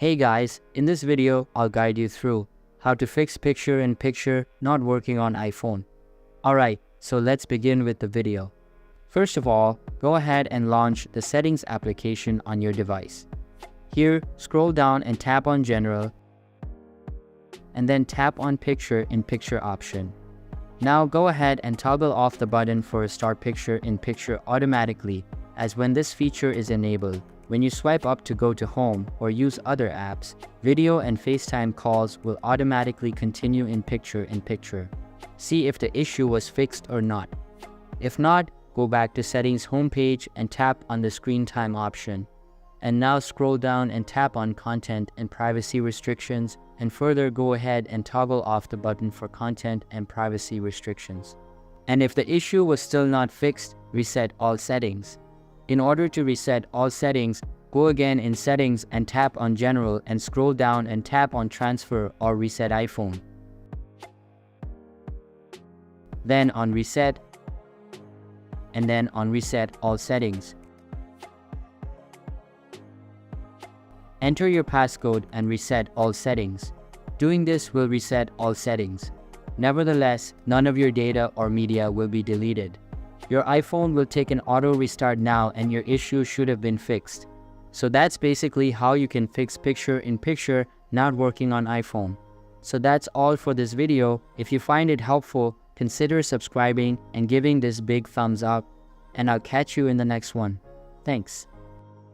Hey guys, in this video, I'll guide you through how to fix picture in picture not working on iPhone. Alright, so let's begin with the video. First of all, go ahead and launch the settings application on your device. Here, scroll down and tap on General, and then tap on Picture in Picture option. Now go ahead and toggle off the button for Start Picture in Picture automatically, as when this feature is enabled, when you swipe up to go to Home or use other apps, video and FaceTime calls will automatically continue in Picture. See if the issue was fixed or not. If not, go back to Settings homepage and tap on the Screen Time option. And now scroll down and tap on Content and Privacy Restrictions, and further go ahead and toggle off the button for Content and Privacy Restrictions. And if the issue was still not fixed, reset all settings. In order to reset all settings, go again in Settings and tap on General and scroll down and tap on Transfer or Reset iPhone. Then on Reset, and then on Reset all settings. Enter your passcode and reset all settings. Doing this will reset all settings. Nevertheless, none of your data or media will be deleted. Your iPhone will take an auto restart now and your issue should have been fixed. So that's basically how you can fix picture in picture not working on iPhone. So that's all for this video. If you find it helpful, consider subscribing and giving this big thumbs up. And I'll catch you in the next one. Thanks.